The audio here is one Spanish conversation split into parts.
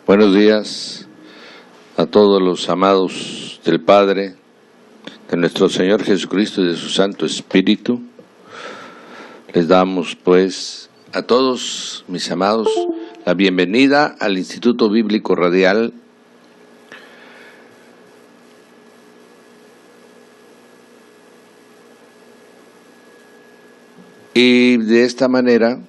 Buenos días a todos los amados del Padre, de nuestro Señor Jesucristo y de su Santo Espíritu. Les damos pues a todos mis amados la bienvenida al Instituto Bíblico Radial. Y de esta manera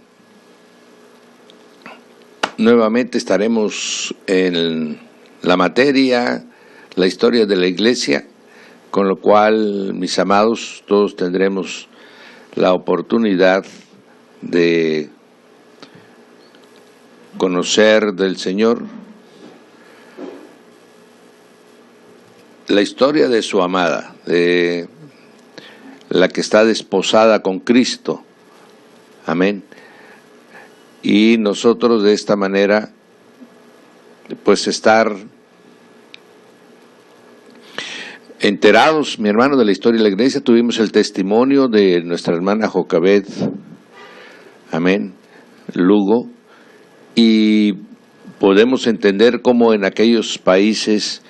nuevamente estaremos en la materia, la historia de la Iglesia, con lo cual, mis amados, todos tendremos la oportunidad de conocer del Señor la historia de su amada, de la que está desposada con Cristo. Amén. Y nosotros de esta manera, pues estar enterados, mi hermano, de la historia de la Iglesia. Tuvimos el testimonio de nuestra hermana Jocabet, amén, Lugo, y podemos entender cómo en aquellos países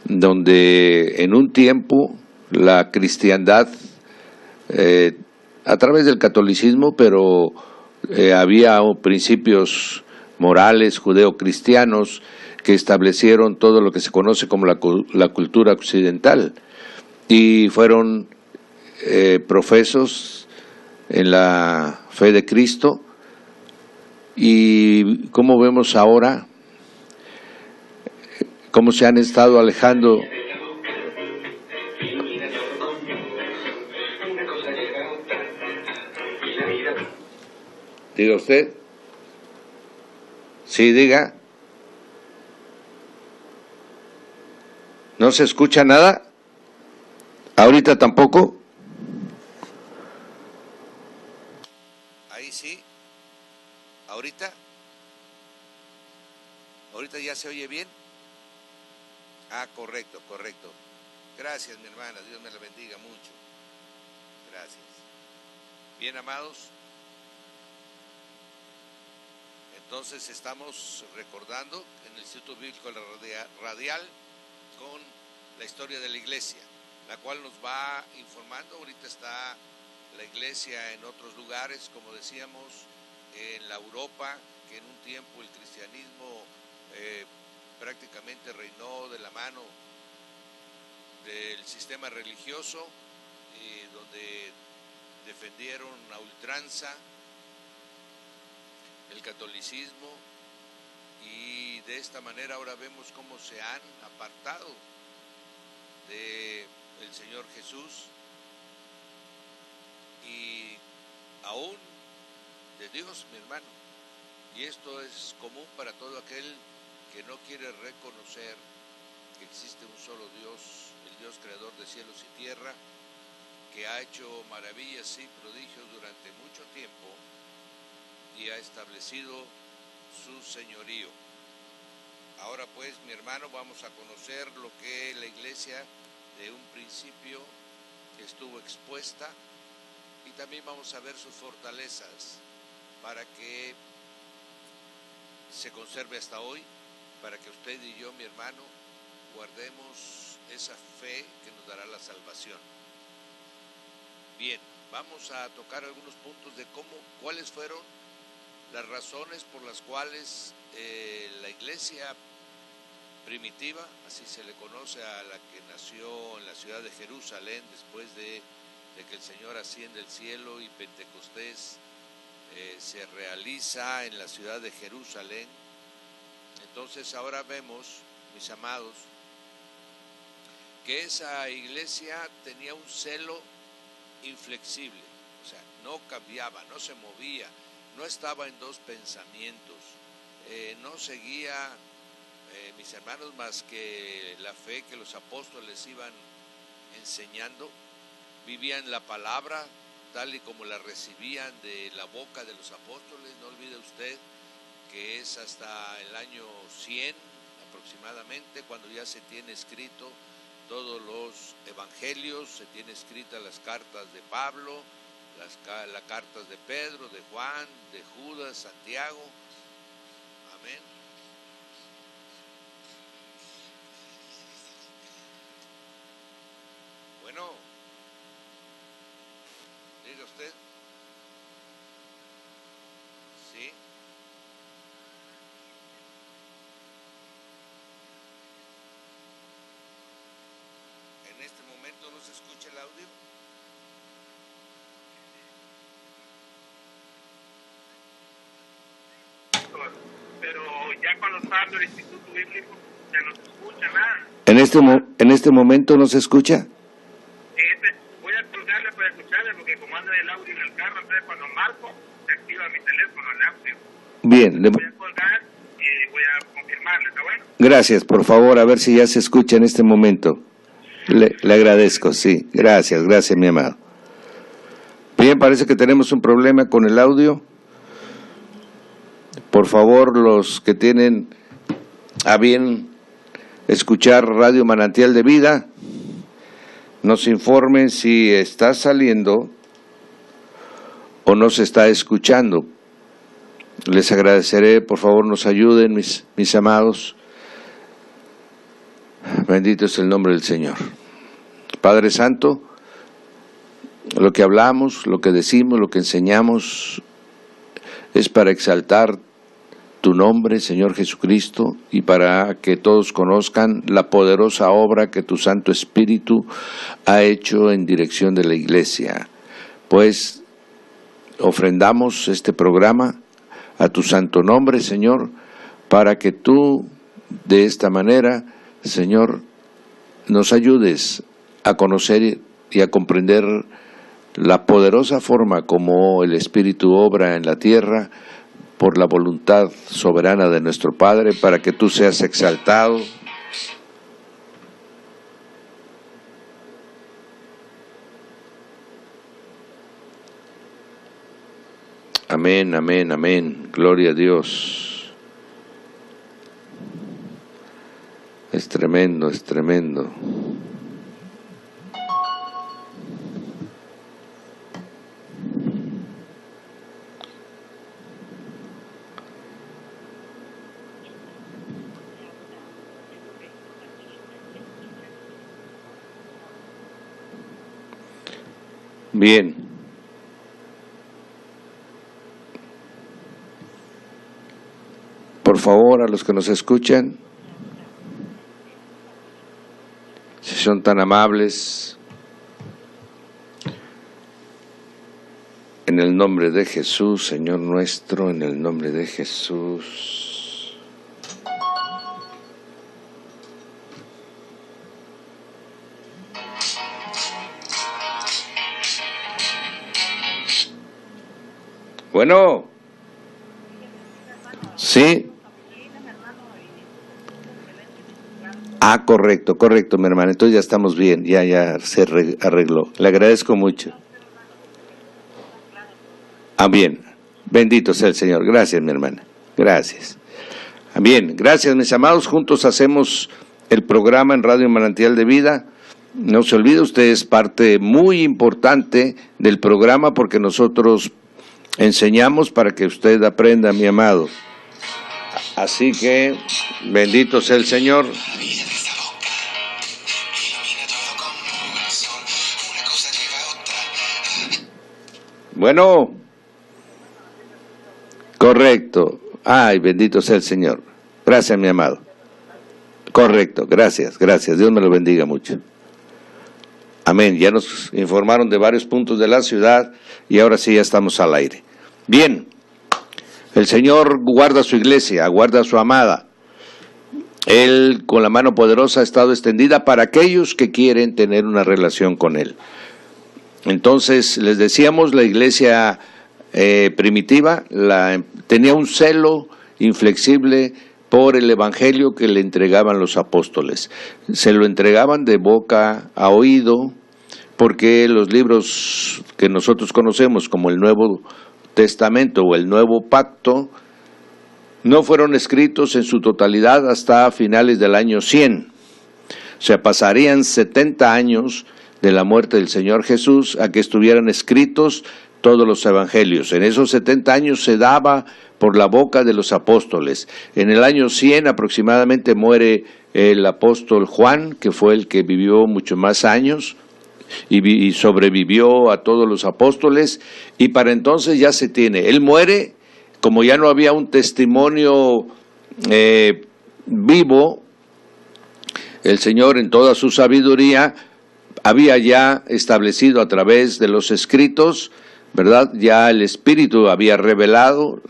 donde en un tiempo la cristiandad, a través del catolicismo, pero había principios morales judeo-cristianos que establecieron todo lo que se conoce como la cultura occidental, y fueron profesos en la fe de Cristo. Y como vemos ahora, cómo se han estado alejando. ¿Diga usted? Sí, diga. ¿No se escucha nada? ¿Ahorita tampoco? Ahí sí. ¿Ahorita? ¿Ahorita ya se oye bien? Ah, correcto, correcto. Gracias, mi hermana. Dios me la bendiga mucho. Gracias. Bien, amados. Entonces estamos recordando en el Instituto Bíblico Radial con la historia de la Iglesia, la cual nos va informando. Ahorita está la Iglesia en otros lugares, como decíamos, en la Europa, que en un tiempo el cristianismo prácticamente reinó de la mano del sistema religioso, donde defendieron a ultranza el catolicismo, y de esta manera ahora vemos cómo se han apartado del Señor Jesús y aún de Dios, mi hermano. Y esto es común para todo aquel que no quiere reconocer que existe un solo Dios, el Dios creador de cielos y tierra, que ha hecho maravillas y prodigios durante mucho tiempo y ha establecido su señorío. Ahora pues, mi hermano, vamos a conocer lo que la Iglesia de un principio estuvo expuesta, y también vamos a ver sus fortalezas para que se conserve hasta hoy, para que usted y yo, mi hermano, guardemos esa fe que nos dará la salvación. Bien, vamos a tocar algunos puntos de cuáles fueron las razones por las cuales la Iglesia primitiva, así se le conoce a la que nació en la ciudad de Jerusalén después de que el Señor asciende al cielo y Pentecostés se realiza en la ciudad de Jerusalén. Entonces ahora vemos, mis amados, que esa iglesia tenía un celo inflexible, o sea, no cambiaba, no se movía, no estaba en dos pensamientos, no seguía, mis hermanos, más que la fe que los apóstoles iban enseñando. Vivían la palabra tal y como la recibían de la boca de los apóstoles. No olvide usted que es hasta el año 100 aproximadamente cuando ya se tiene escrito todos los evangelios, se tiene escritas las cartas de Pablo, las cartas de Pedro, de Juan, de Judas, Santiago. Amén. se escucha el audio? Pero ya cuando está dando el Instituto Bíblico ya no se escucha nada. En este momento no se escucha. Voy a colgarle para escucharle porque como anda el audio en el carro, entonces cuando marco se activa mi teléfono el audio. Bien, voy a colgar y voy a confirmarle, ¿está bueno? Gracias, por favor, a ver si ya se escucha en este momento. Le agradezco, sí. Gracias, mi amado. Bien, parece que tenemos un problema con el audio. Por favor, los que tienen a bien escuchar Radio Manantial de Vida, nos informen si está saliendo o no se está escuchando. Les agradeceré, por favor, nos ayuden, mis amados. Bendito es el nombre del Señor. Padre Santo, lo que hablamos, lo que decimos, lo que enseñamos es para exaltar tu nombre, Señor Jesucristo, y para que todos conozcan la poderosa obra que tu Santo Espíritu ha hecho en dirección de la Iglesia. Pues ofrendamos este programa a tu santo nombre, Señor, para que tú de esta manera, Señor, nos ayudes a conocer y a comprender la poderosa forma como el Espíritu obra en la tierra por la voluntad soberana de nuestro Padre, para que tú seas exaltado. Amén, amén, amén. Gloria a Dios. Es tremendo, es tremendo. Bien. Por favor, a los que nos escuchan, si son tan amables, en el nombre de Jesús, Señor nuestro, en el nombre de Jesús. Bueno, sí. Ah, correcto, mi hermana. Entonces ya estamos bien, ya se arregló. Le agradezco mucho. Ah, bien. Bendito sea el Señor. Gracias, mi hermana. Gracias. Bien, gracias, mis amados. Juntos hacemos el programa en Radio Manantial de Vida. No se olvide, usted es parte muy importante del programa porque nosotros enseñamos para que usted aprenda, mi amado. Así que, bendito sea el Señor. Bueno, correcto. Ay, bendito sea el Señor. Gracias, mi amado. Correcto, gracias. Dios me lo bendiga mucho. Amén. Ya nos informaron de varios puntos de la ciudad y ahora sí ya estamos al aire. Bien, el Señor guarda su iglesia, guarda a su amada. Él con la mano poderosa ha estado extendida para aquellos que quieren tener una relación con Él. Entonces, les decíamos, la iglesia primitiva tenía un celo inflexible por el evangelio que le entregaban los apóstoles. Se lo entregaban de boca a oído, porque los libros que nosotros conocemos como el Nuevo Testamento o el Nuevo Pacto no fueron escritos en su totalidad hasta finales del año 100. O sea, pasarían 70 años de la muerte del Señor Jesús a que estuvieran escritos todos los evangelios. En esos 70 años se daba por la boca de los apóstoles. En el año 100 aproximadamente muere el apóstol Juan, que fue el que vivió mucho más años y sobrevivió a todos los apóstoles, y para entonces ya se tiene. Él muere, como ya no había un testimonio vivo, el Señor en toda su sabiduría había ya establecido a través de los escritos, ¿verdad? Ya el Espíritu había revelado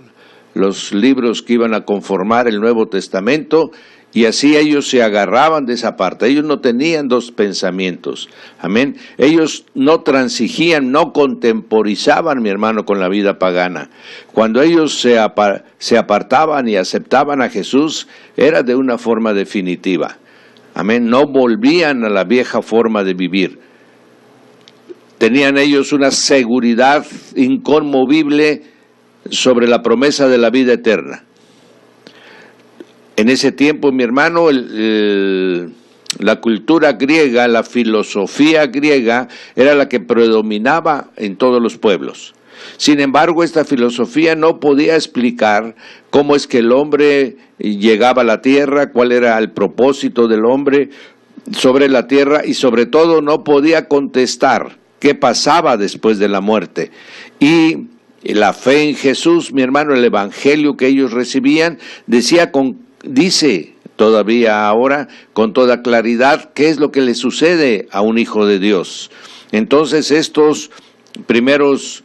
los libros que iban a conformar el Nuevo Testamento, y así ellos se agarraban de esa parte. Ellos no tenían dos pensamientos, amén. Ellos no transigían, no contemporizaban, mi hermano, con la vida pagana. Cuando ellos se apartaban y aceptaban a Jesús, era de una forma definitiva, amén. No volvían a la vieja forma de vivir. Tenían ellos una seguridad inconmovible sobre la promesa de la vida eterna. En ese tiempo, mi hermano, la cultura griega, la filosofía griega, era la que predominaba en todos los pueblos. Sin embargo, esta filosofía no podía explicar cómo es que el hombre llegaba a la tierra, cuál era el propósito del hombre sobre la tierra, y sobre todo no podía contestar qué pasaba después de la muerte. Y la fe en Jesús, mi hermano, el evangelio que ellos recibían, dice todavía ahora con toda claridad qué es lo que le sucede a un hijo de Dios. Entonces estos primeros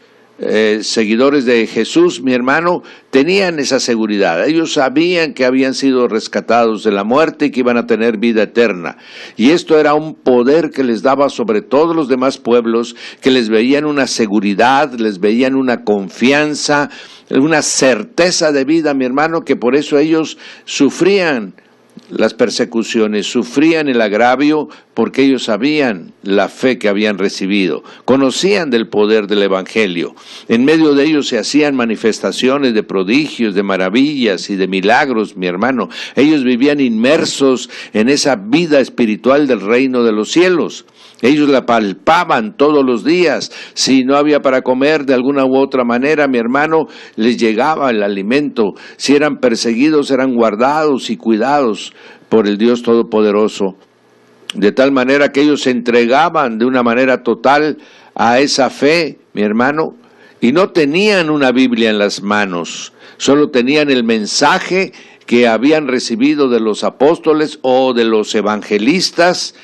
seguidores de Jesús, mi hermano, tenían esa seguridad. Ellos sabían que habían sido rescatados de la muerte y que iban a tener vida eterna. Y esto era un poder que les daba sobre todos los demás pueblos, que les veían una seguridad, les veían una confianza, una certeza de vida, mi hermano, que por eso ellos sufrían las persecuciones, sufrían el agravio, porque ellos sabían la fe que habían recibido, conocían del poder del evangelio. En medio de ellos se hacían manifestaciones de prodigios, de maravillas y de milagros, mi hermano. Ellos vivían inmersos en esa vida espiritual del reino de los cielos. Ellos la palpaban todos los días. Si no había para comer de alguna u otra manera, mi hermano, les llegaba el alimento. Si eran perseguidos, eran guardados y cuidados por el Dios Todopoderoso. De tal manera que ellos se entregaban de una manera total a esa fe, mi hermano, y no tenían una Biblia en las manos, solo tenían el mensaje que habían recibido de los apóstoles o de los evangelistas,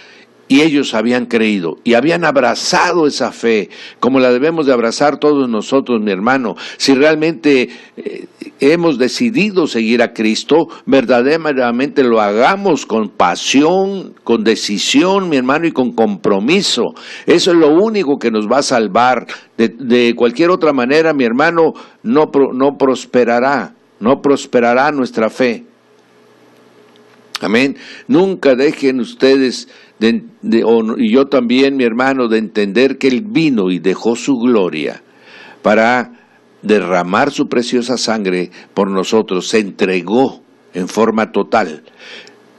y ellos habían creído y habían abrazado esa fe, como la debemos de abrazar todos nosotros, mi hermano. Si realmente hemos decidido seguir a Cristo, verdaderamente lo hagamos con pasión, con decisión, mi hermano, y con compromiso. Eso es lo único que nos va a salvar. De cualquier otra manera, mi hermano, no prosperará nuestra fe. Amén. Nunca dejen ustedes y yo también, mi hermano, de entender que Él vino y dejó su gloria para derramar su preciosa sangre por nosotros. Se entregó en forma total.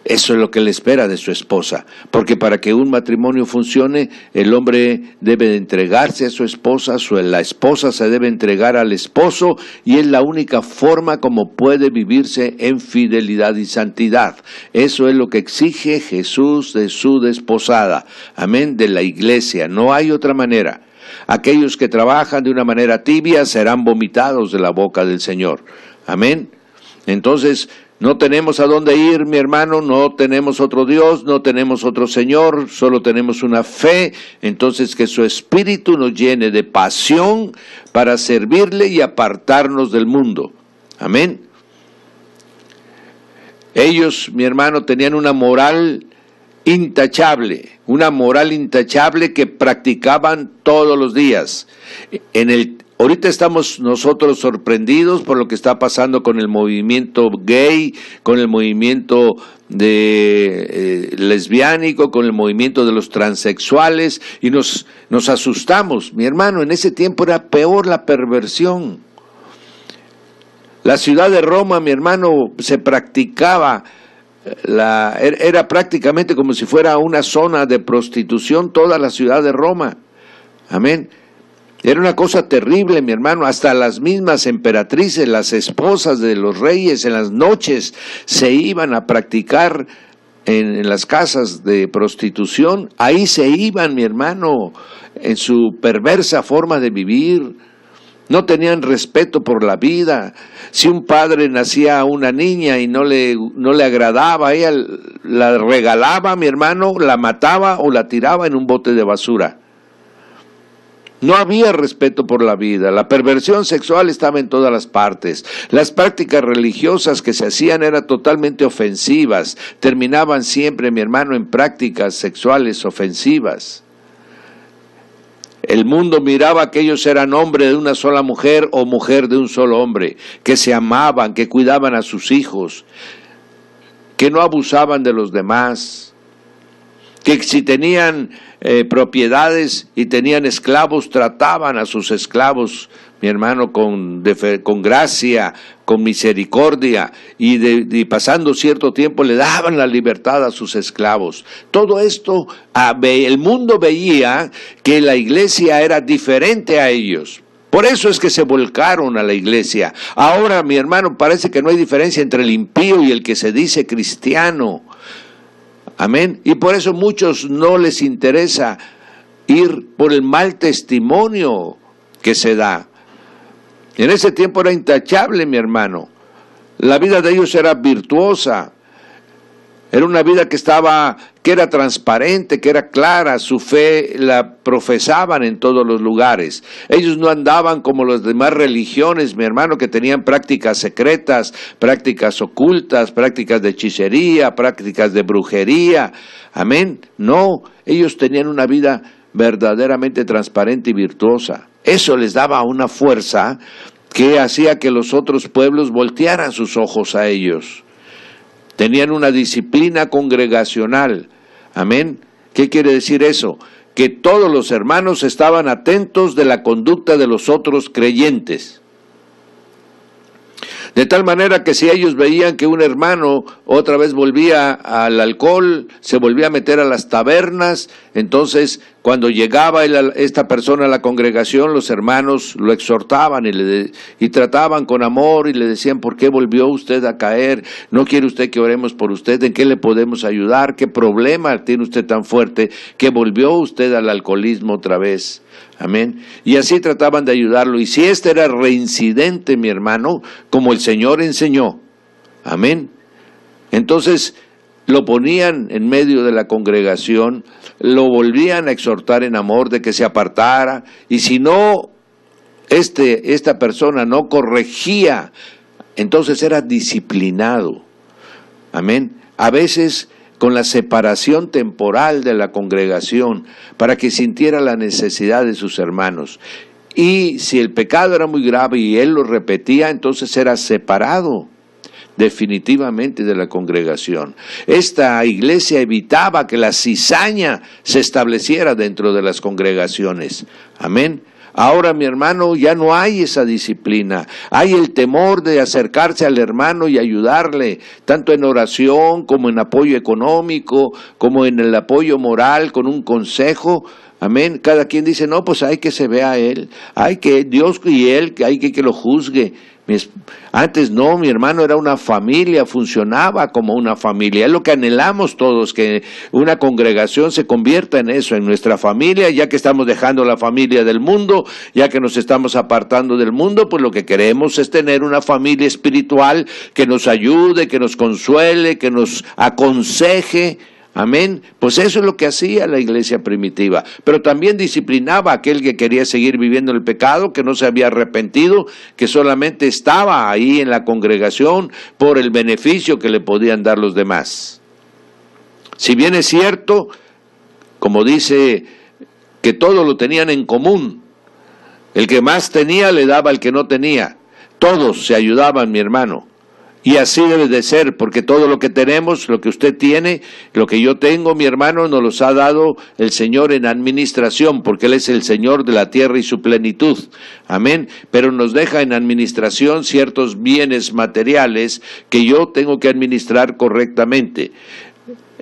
Eso es lo que le espera de su esposa, porque para que un matrimonio funcione, el hombre debe de entregarse a su esposa, la esposa se debe entregar al esposo, y es la única forma como puede vivirse en fidelidad y santidad. Eso es lo que exige Jesús de su desposada, amén, de la iglesia. No hay otra manera. Aquellos que trabajan de una manera tibia serán vomitados de la boca del Señor, amén. Entonces, no tenemos a dónde ir, mi hermano, no tenemos otro Dios, no tenemos otro Señor, solo tenemos una fe. Entonces que su Espíritu nos llene de pasión para servirle y apartarnos del mundo. Amén. Ellos, mi hermano, tenían una moral intachable que practicaban todos los días. Ahorita estamos nosotros sorprendidos por lo que está pasando con el movimiento gay, con el movimiento lesbiánico, con el movimiento de los transexuales, y nos asustamos. Mi hermano, en ese tiempo era peor la perversión. La ciudad de Roma, mi hermano, se practicaba, era prácticamente como si fuera una zona de prostitución toda la ciudad de Roma. Amén. Era una cosa terrible, mi hermano. Hasta las mismas emperatrices, las esposas de los reyes, en las noches se iban a practicar en las casas de prostitución. Ahí se iban, mi hermano, en su perversa forma de vivir. no tenían respeto por la vida. Si un padre nacía a una niña y no le agradaba, ella la regalaba, mi hermano, la mataba o la tiraba en un bote de basura. No había respeto por la vida, la perversión sexual estaba en todas las partes, las prácticas religiosas que se hacían eran totalmente ofensivas, terminaban siempre, mi hermano, en prácticas sexuales ofensivas. El mundo miraba que ellos eran hombre de una sola mujer o mujer de un solo hombre, que se amaban, que cuidaban a sus hijos, que no abusaban de los demás, que si tenían propiedades y tenían esclavos, trataban a sus esclavos, mi hermano, con gracia, con misericordia, y pasando cierto tiempo le daban la libertad a sus esclavos. Todo esto, el mundo veía que la iglesia era diferente a ellos. Por eso es que se volcaron a la iglesia. Ahora, mi hermano, parece que no hay diferencia entre el impío y el que se dice cristiano. Amén. Y por eso muchos no les interesa ir por el mal testimonio que se da. En ese tiempo era intachable, mi hermano. La vida de ellos era virtuosa. Era una vida que era transparente, que era clara. Su fe la profesaban en todos los lugares. Ellos no andaban como las demás religiones, mi hermano, que tenían prácticas secretas, prácticas ocultas, prácticas de hechicería, prácticas de brujería. Amén. No, ellos tenían una vida verdaderamente transparente y virtuosa. Eso les daba una fuerza que hacía que los otros pueblos voltearan sus ojos a ellos. Tenían una disciplina congregacional. Amén. ¿Qué quiere decir eso? Que todos los hermanos estaban atentos de la conducta de los otros creyentes. De tal manera que si ellos veían que un hermano otra vez volvía al alcohol, se volvía a meter a las tabernas, entonces cuando llegaba esta persona a la congregación, los hermanos lo exhortaban y trataban con amor y le decían: ¿por qué volvió usted a caer? ¿No quiere usted que oremos por usted? ¿En qué le podemos ayudar? ¿Qué problema tiene usted tan fuerte que volvió usted al alcoholismo otra vez? Amén. Y así trataban de ayudarlo. Y si este era reincidente, mi hermano, como el Señor enseñó, amén, entonces lo ponían en medio de la congregación, lo volvían a exhortar en amor de que se apartara, y si no, esta persona no corregía, entonces era disciplinado. Amén. A veces con la separación temporal de la congregación, para que sintiera la necesidad de sus hermanos. Y si el pecado era muy grave y él lo repetía, entonces era separado definitivamente de la congregación. Esta iglesia evitaba que la cizaña se estableciera dentro de las congregaciones. Amén. Ahora, mi hermano, ya no hay esa disciplina. Hay el temor de acercarse al hermano y ayudarle, tanto en oración como en apoyo económico, como en el apoyo moral, con un consejo. Amén. Cada quien dice: no, pues hay que se vea a él, hay que Dios y él, hay que lo juzgue. Antes no, mi hermano, era una familia, funcionaba como una familia. Es lo que anhelamos todos, que una congregación se convierta en eso, en nuestra familia, ya que estamos dejando la familia del mundo, ya que nos estamos apartando del mundo, pues lo que queremos es tener una familia espiritual que nos ayude, que nos consuele, que nos aconseje. Amén. Pues eso es lo que hacía la iglesia primitiva, pero también disciplinaba a aquel que quería seguir viviendo el pecado, que no se había arrepentido, que solamente estaba ahí en la congregación por el beneficio que le podían dar los demás. Si bien es cierto, como dice, que todo lo tenían en común, el que más tenía le daba al que no tenía, todos se ayudaban, mi hermano. Y así debe de ser, porque todo lo que tenemos, lo que usted tiene, lo que yo tengo, mi hermano, nos los ha dado el Señor en administración, porque Él es el Señor de la tierra y su plenitud. Amén. Pero nos deja en administración ciertos bienes materiales que yo tengo que administrar correctamente.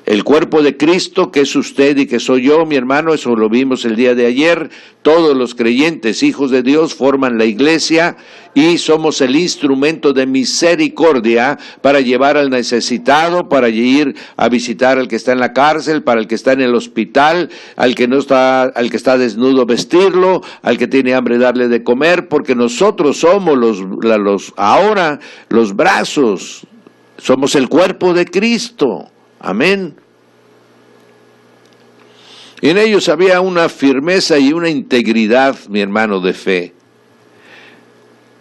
El cuerpo de Cristo, que es usted y que soy yo, mi hermano, eso lo vimos el día de ayer. Todos los creyentes, hijos de Dios, forman la iglesia y somos el instrumento de misericordia para llevar al necesitado, para ir a visitar al que está en la cárcel, para el que está en el hospital, al que está desnudo vestirlo, al que tiene hambre darle de comer, porque nosotros somos ahora los brazos, somos el cuerpo de Cristo. Amén. Y en ellos había una firmeza y una integridad, mi hermano, de fe,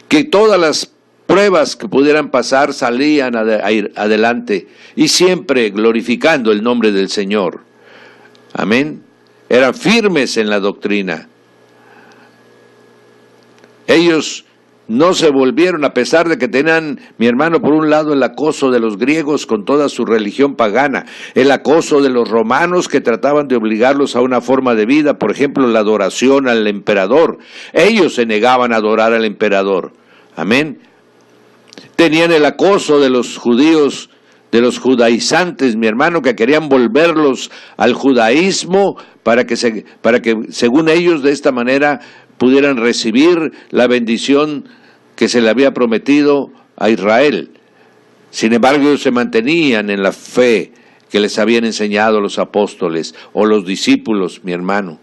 que todas las pruebas que pudieran pasar salían a ir adelante y siempre glorificando el nombre del Señor. Amén. Eran firmes en la doctrina. Ellos no se volvieron, a pesar de que tenían, mi hermano, por un lado el acoso de los griegos con toda su religión pagana, el acoso de los romanos que trataban de obligarlos a una forma de vida, por ejemplo, la adoración al emperador. Ellos se negaban a adorar al emperador. Amén. Tenían el acoso de los judíos, de los judaizantes, mi hermano, que querían volverlos al judaísmo para que según ellos de esta manera pudieran recibir la bendición que se le había prometido a Israel. Sin embargo, ellos se mantenían en la fe que les habían enseñado los apóstoles o los discípulos, mi hermano.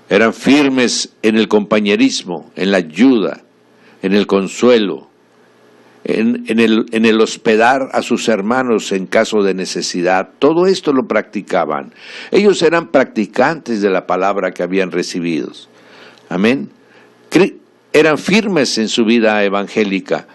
Eran firmes en el compañerismo, en la ayuda, en el consuelo, en el hospedar a sus hermanos en caso de necesidad. Todo esto lo practicaban. Ellos eran practicantes de la palabra que habían recibido. Amén. Eran firmes en su vida evangélica.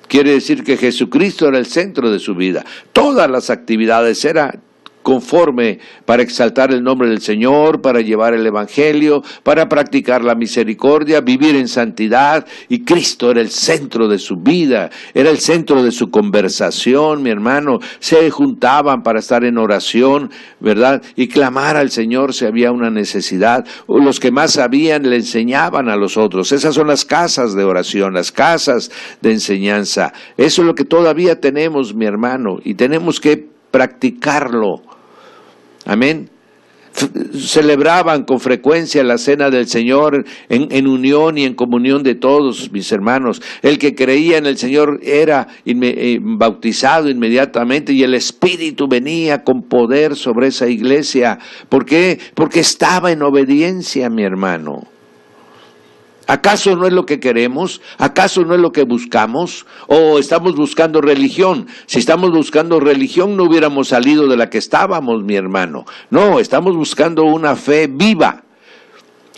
Quiere decir que Jesucristo era el centro de su vida. Todas las actividades eran conforme para exaltar el nombre del Señor, para llevar el Evangelio, para practicar la misericordia, vivir en santidad, y Cristo era el centro de su vida, era el centro de su conversación, mi hermano. Se juntaban para estar en oración, ¿verdad? Y clamar al Señor si había una necesidad. Los que más sabían le enseñaban a los otros. Esas son las casas de oración, las casas de enseñanza. Eso es lo que todavía tenemos, mi hermano, y tenemos que practicarlo. Amén. Celebraban con frecuencia la cena del Señor en unión y en comunión de todos, mis hermanos. El que creía en el Señor era bautizado inmediatamente y el Espíritu venía con poder sobre esa iglesia. ¿Por qué? Porque estaba en obediencia, mi hermano. ¿Acaso no es lo que queremos? ¿Acaso no es lo que buscamos? ¿O estamos buscando religión? Si estamos buscando religión, no hubiéramos salido de la que estábamos, mi hermano. No, estamos buscando una fe viva.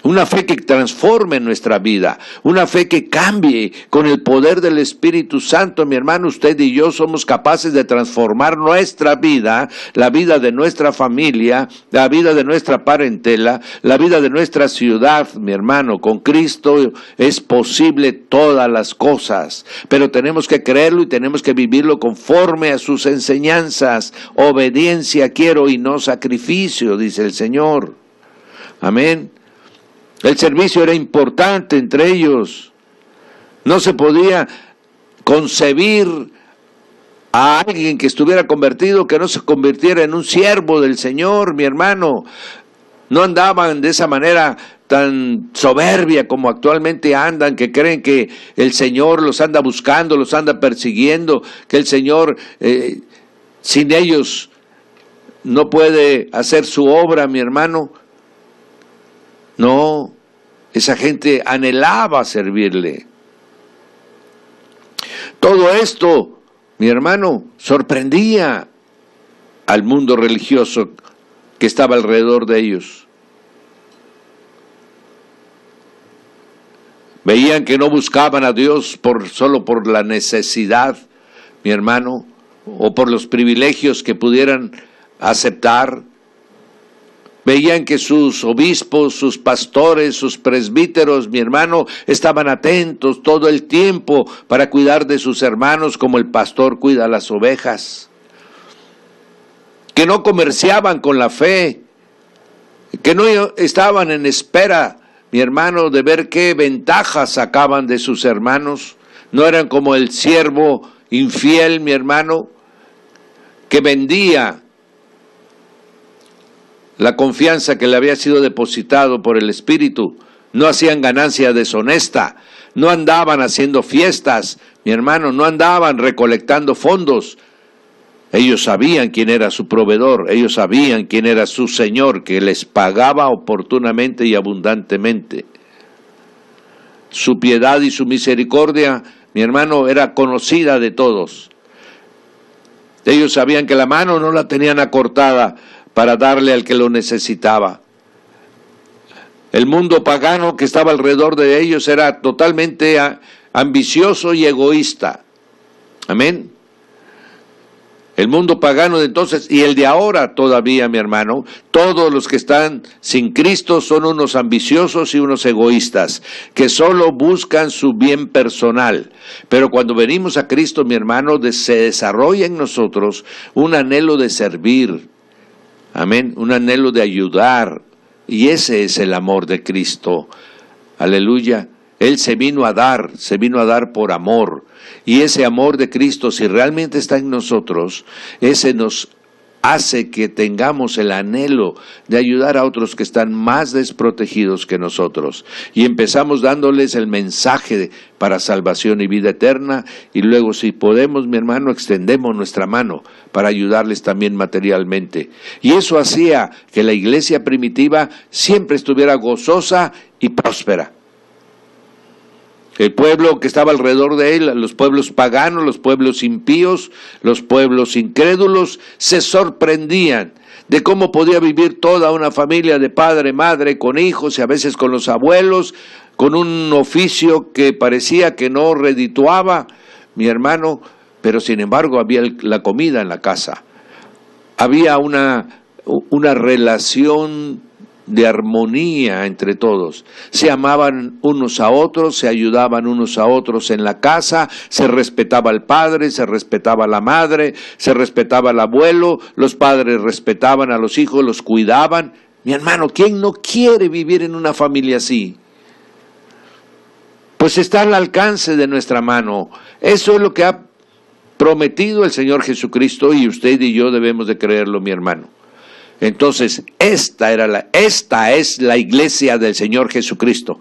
Una fe que transforme nuestra vida, una fe que cambie con el poder del Espíritu Santo, mi hermano. Usted y yo somos capaces de transformar nuestra vida, la vida de nuestra familia, la vida de nuestra parentela, la vida de nuestra ciudad, mi hermano. Con Cristo es posible todas las cosas, pero tenemos que creerlo y tenemos que vivirlo conforme a sus enseñanzas. Obediencia quiero y no sacrificio, dice el Señor. Amén. El servicio era importante entre ellos. No se podía concebir a alguien que estuviera convertido que no se convirtiera en un siervo del Señor, mi hermano. No andaban de esa manera tan soberbia como actualmente andan, que creen que el Señor los anda buscando, los anda persiguiendo, que el Señor sin ellos no puede hacer su obra, mi hermano. No, esa gente anhelaba servirle. Todo esto, mi hermano, sorprendía al mundo religioso que estaba alrededor de ellos. Veían que no buscaban a Dios solo por la necesidad, mi hermano, o por los privilegios que pudieran aceptar. Veían que sus obispos, sus pastores, sus presbíteros, mi hermano, estaban atentos todo el tiempo para cuidar de sus hermanos como el pastor cuida las ovejas. Que no comerciaban con la fe, que no estaban en espera, mi hermano, de ver qué ventajas sacaban de sus hermanos. No eran como el siervo infiel, mi hermano, que vendía la confianza que le había sido depositado por el Espíritu. No hacían ganancia deshonesta, no andaban haciendo fiestas, mi hermano, no andaban recolectando fondos. Ellos sabían quién era su proveedor, ellos sabían quién era su Señor, que les pagaba oportunamente y abundantemente. Su piedad y su misericordia, mi hermano, era conocida de todos. Ellos sabían que la mano no la tenían acortada para darle al que lo necesitaba. El mundo pagano que estaba alrededor de ellos era totalmente ambicioso y egoísta. Amén. El mundo pagano de entonces y el de ahora todavía, mi hermano, todos los que están sin Cristo son unos ambiciosos y unos egoístas, que solo buscan su bien personal. Pero cuando venimos a Cristo, mi hermano, se desarrolla en nosotros un anhelo de servir. Amén, un anhelo de ayudar. Y ese es el amor de Cristo. Aleluya. Él se vino a dar por amor. Y ese amor de Cristo, si realmente está en nosotros, ese nos hace que tengamos el anhelo de ayudar a otros que están más desprotegidos que nosotros. Y empezamos dándoles el mensaje para salvación y vida eterna, y luego, si podemos, mi hermano, extendemos nuestra mano para ayudarles también materialmente. Y eso hacía que la iglesia primitiva siempre estuviera gozosa y próspera. El pueblo que estaba alrededor de él, los pueblos paganos, los pueblos impíos, los pueblos incrédulos, se sorprendían de cómo podía vivir toda una familia de padre, madre, con hijos y a veces con los abuelos, con un oficio que parecía que no redituaba, mi hermano, pero sin embargo había la comida en la casa. Había una relación de armonía entre todos. Se amaban unos a otros, se ayudaban unos a otros en la casa, se respetaba al padre, se respetaba a la madre, se respetaba al abuelo, los padres respetaban a los hijos, los cuidaban. Mi hermano, ¿quién no quiere vivir en una familia así? Pues está al alcance de nuestra mano. Eso es lo que ha prometido el Señor Jesucristo y usted y yo debemos de creerlo, mi hermano. Entonces, esta es la iglesia del Señor Jesucristo.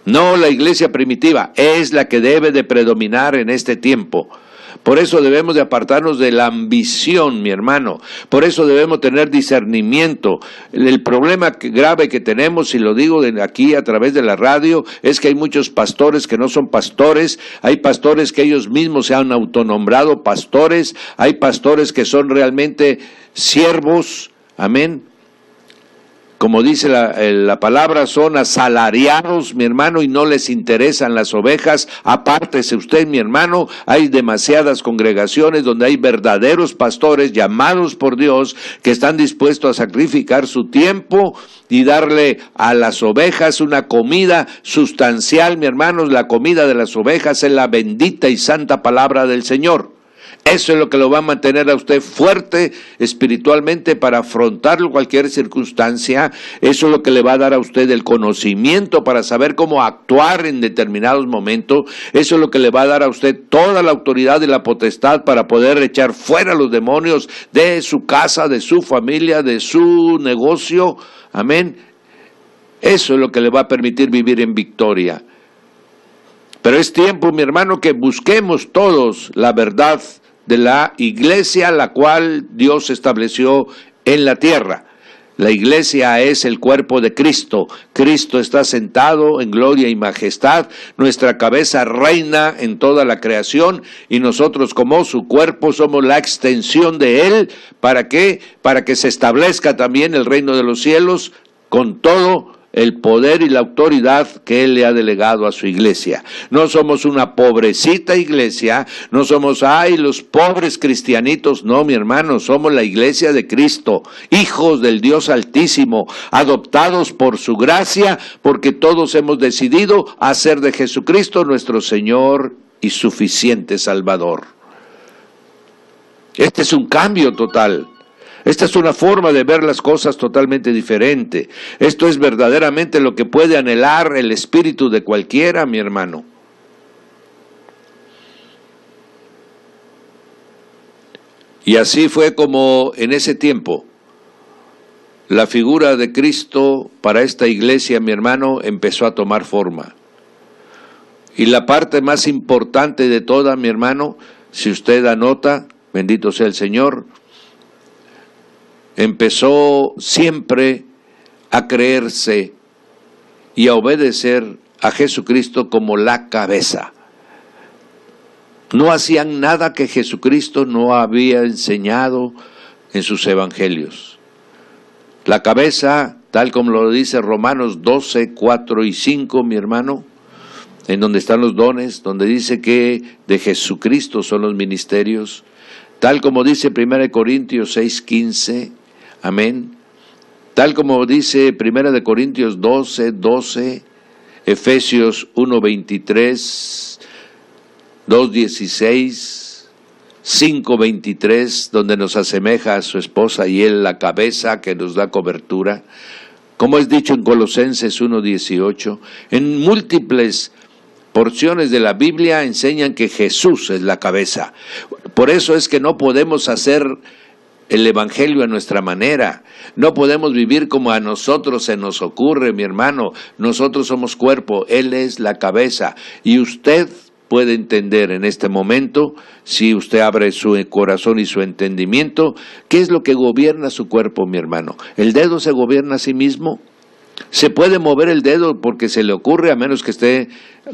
No la iglesia primitiva, es la que debe de predominar en este tiempo. Por eso debemos de apartarnos de la ambición, mi hermano. Por eso debemos tener discernimiento. El problema grave que tenemos, y lo digo aquí a través de la radio, es que hay muchos pastores que no son pastores. Hay pastores que ellos mismos se han autonombrado pastores. Hay pastores que son realmente siervos. Amén. Como dice la palabra, son asalariados, mi hermano, y no les interesan las ovejas. Apártese usted, mi hermano, hay demasiadas congregaciones donde hay verdaderos pastores llamados por Dios que están dispuestos a sacrificar su tiempo y darle a las ovejas una comida sustancial, mi hermano. La comida de las ovejas es la bendita y santa palabra del Señor. Eso es lo que lo va a mantener a usted fuerte espiritualmente para afrontar cualquier circunstancia. Eso es lo que le va a dar a usted el conocimiento para saber cómo actuar en determinados momentos. Eso es lo que le va a dar a usted toda la autoridad y la potestad para poder echar fuera a los demonios de su casa, de su familia, de su negocio. Amén. Eso es lo que le va a permitir vivir en victoria. Pero es tiempo, mi hermano, que busquemos todos la verdad de la iglesia, la cual Dios estableció en la tierra. La iglesia es el cuerpo de Cristo. Cristo está sentado en gloria y majestad. Nuestra cabeza reina en toda la creación y nosotros, como su cuerpo, somos la extensión de Él. ¿Para qué? Para que se establezca también el reino de los cielos con todo el poder y la autoridad que Él le ha delegado a su iglesia. No somos una pobrecita iglesia, no somos, los pobres cristianitos, no, mi hermano, somos la iglesia de Cristo, hijos del Dios Altísimo, adoptados por su gracia, porque todos hemos decidido hacer de Jesucristo nuestro Señor y suficiente Salvador. Este es un cambio total. Esta es una forma de ver las cosas totalmente diferente. Esto es verdaderamente lo que puede anhelar el espíritu de cualquiera, mi hermano. Y así fue como en ese tiempo la figura de Cristo para esta iglesia, mi hermano, empezó a tomar forma. Y la parte más importante de toda, mi hermano, si usted anota, bendito sea el Señor, empezó siempre a creerse y a obedecer a Jesucristo como la cabeza. No hacían nada que Jesucristo no había enseñado en sus evangelios. La cabeza, tal como lo dice Romanos 12, 4 y 5, mi hermano, en donde están los dones, donde dice que de Jesucristo son los ministerios, tal como dice 1 Corintios 6, 15, amén, tal como dice 1 Corintios 12, 12, Efesios 1, 23, 2, 16, 5:23, donde nos asemeja a su esposa y él la cabeza que nos da cobertura, como es dicho en Colosenses 1:18, en múltiples porciones de la Biblia enseñan que Jesús es la cabeza. Por eso es que no podemos hacer el evangelio a nuestra manera, no podemos vivir como a nosotros se nos ocurre, mi hermano. Nosotros somos cuerpo, Él es la cabeza, y usted puede entender en este momento, si usted abre su corazón y su entendimiento, ¿qué es lo que gobierna su cuerpo, mi hermano? ¿El dedo se gobierna a sí mismo? ¿Se puede mover el dedo porque se le ocurre, a menos que esté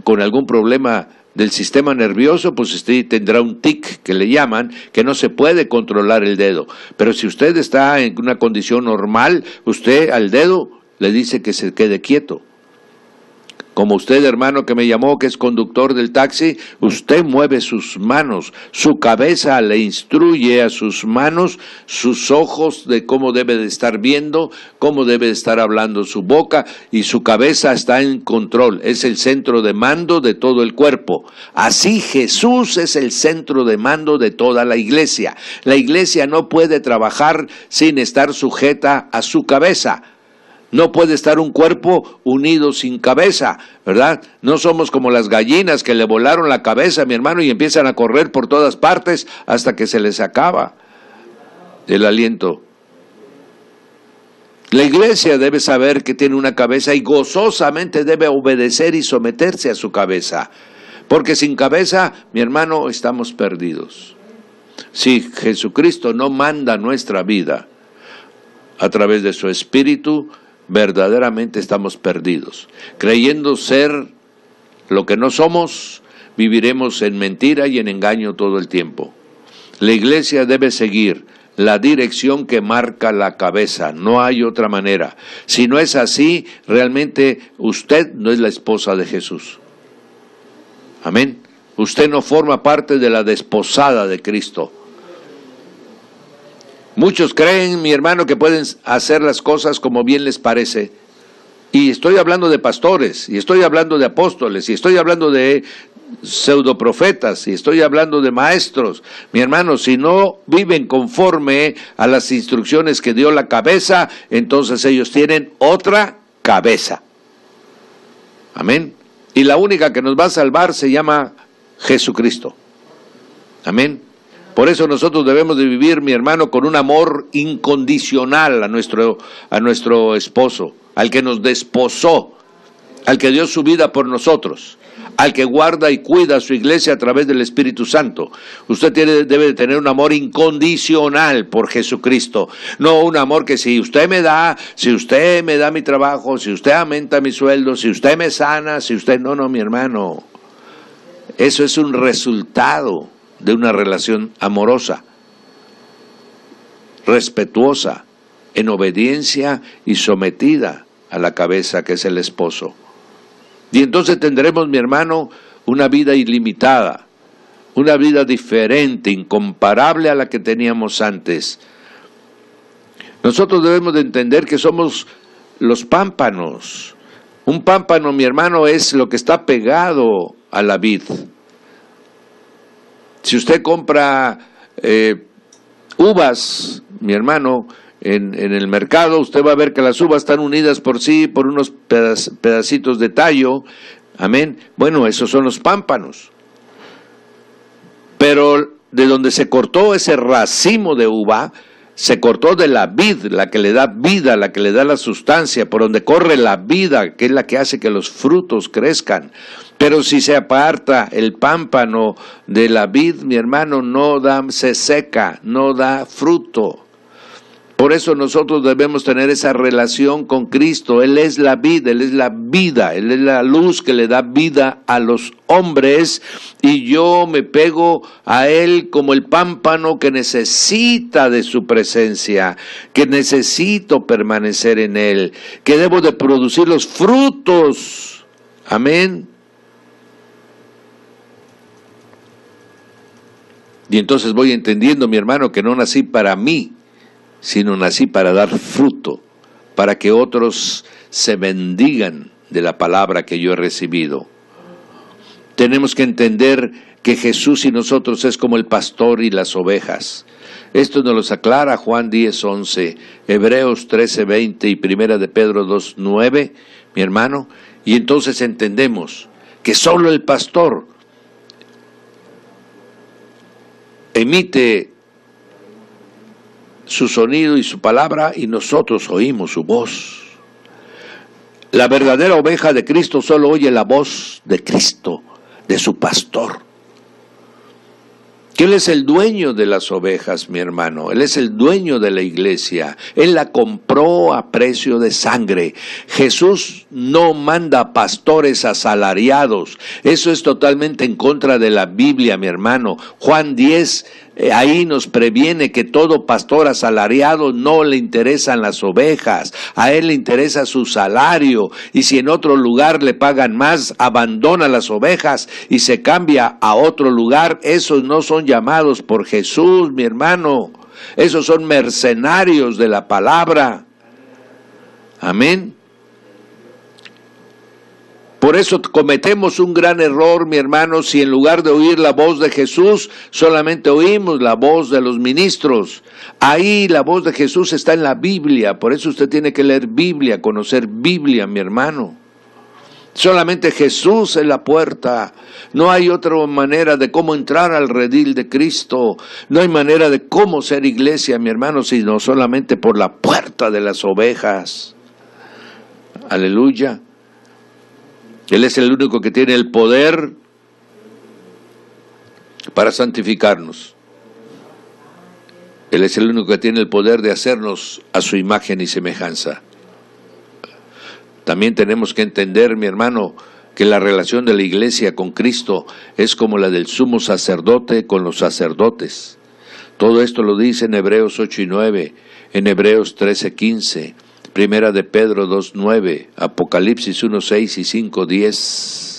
con algún problema del sistema nervioso? Pues usted tendrá un tic, que le llaman, que no se puede controlar el dedo. Pero si usted está en una condición normal, usted al dedo le dice que se quede quieto. Como usted, hermano, que me llamó, que es conductor del taxi, usted mueve sus manos, su cabeza le instruye a sus manos, sus ojos de cómo debe de estar viendo, cómo debe de estar hablando su boca, y su cabeza está en control, es el centro de mando de todo el cuerpo. Así Jesús es el centro de mando de toda la iglesia. La iglesia no puede trabajar sin estar sujeta a su cabeza. No puede estar un cuerpo unido sin cabeza, ¿verdad? No somos como las gallinas que le volaron la cabeza, mi hermano, y empiezan a correr por todas partes hasta que se les acaba el aliento. La iglesia debe saber que tiene una cabeza y gozosamente debe obedecer y someterse a su cabeza. Porque sin cabeza, mi hermano, estamos perdidos. Si Jesucristo no manda nuestra vida a través de su Espíritu, verdaderamente estamos perdidos. Creyendo ser lo que no somos, viviremos en mentira y en engaño todo el tiempo. La iglesia debe seguir la dirección que marca la cabeza, no hay otra manera. Si no es así, realmente usted no es la esposa de Jesús. Amén. Usted no forma parte de la desposada de Cristo. Muchos creen, mi hermano, que pueden hacer las cosas como bien les parece. Y estoy hablando de pastores, y estoy hablando de apóstoles, y estoy hablando de pseudoprofetas, y estoy hablando de maestros. Mi hermano, si no viven conforme a las instrucciones que dio la cabeza, entonces ellos tienen otra cabeza. Amén. Y la única que nos va a salvar se llama Jesucristo. Amén. Por eso nosotros debemos de vivir, mi hermano, con un amor incondicional a nuestro esposo, al que nos desposó, al que dio su vida por nosotros, al que guarda y cuida a su iglesia a través del Espíritu Santo. Usted debe de tener un amor incondicional por Jesucristo, no un amor que si usted me da mi trabajo, si usted aumenta mi sueldo, si usted me sana, si usted... No, mi hermano, eso es un resultado de una relación amorosa, respetuosa, en obediencia y sometida a la cabeza que es el esposo. Y entonces tendremos, mi hermano, una vida ilimitada, una vida diferente, incomparable a la que teníamos antes. Nosotros debemos de entender que somos los pámpanos. Un pámpano, mi hermano, es lo que está pegado a la vid. Si usted compra uvas, mi hermano, en el mercado, usted va a ver que las uvas están unidas por sí, por unos pedacitos de tallo. Amén. Bueno, esos son los pámpanos. Pero de donde se cortó ese racimo de uva, se cortó de la vid, la que le da vida, la que le da la sustancia, por donde corre la vida, que es la que hace que los frutos crezcan. Pero si se aparta el pámpano de la vid, mi hermano, se seca, no da fruto. Por eso nosotros debemos tener esa relación con Cristo. Él es la vid, Él es la vida, Él es la luz que le da vida a los hombres, y yo me pego a Él como el pámpano que necesita de su presencia, que necesito permanecer en Él, que debo de producir los frutos. Amén. Y entonces voy entendiendo, mi hermano, que no nací para mí, sino nací para dar fruto, para que otros se bendigan de la palabra que yo he recibido. Tenemos que entender que Jesús y nosotros es como el pastor y las ovejas. Esto nos lo aclara Juan 10:11, Hebreos 13:20 y Primera de Pedro 2:9, mi hermano. Y entonces entendemos que solo el pastor emite su sonido y su palabra, y nosotros oímos su voz. La verdadera oveja de Cristo solo oye la voz de Cristo, de su pastor. Que Él es el dueño de las ovejas, mi hermano. Él es el dueño de la iglesia. Él la compró a precio de sangre. Jesús no manda pastores asalariados. Eso es totalmente en contra de la Biblia, mi hermano. Juan 10, ahí nos previene que todo pastor asalariado no le interesan las ovejas. A él le interesa su salario. Y si en otro lugar le pagan más, abandona las ovejas y se cambia a otro lugar. Esos no son llamados por Jesús, mi hermano. Esos son mercenarios de la palabra. Amén. Por eso cometemos un gran error, mi hermano, si en lugar de oír la voz de Jesús, solamente oímos la voz de los ministros. Ahí la voz de Jesús está en la Biblia. Por eso usted tiene que leer Biblia, conocer Biblia, mi hermano. Solamente Jesús es la puerta. No hay otra manera de cómo entrar al redil de Cristo. No hay manera de cómo ser iglesia, mi hermano, sino solamente por la puerta de las ovejas. Aleluya. Él es el único que tiene el poder para santificarnos. Él es el único que tiene el poder de hacernos a su imagen y semejanza. También tenemos que entender, mi hermano, que la relación de la iglesia con Cristo es como la del sumo sacerdote con los sacerdotes. Todo esto lo dice en Hebreos 8:9, en Hebreos 13:15. Primera de Pedro 2:9, Apocalipsis 1:6 y 5:10.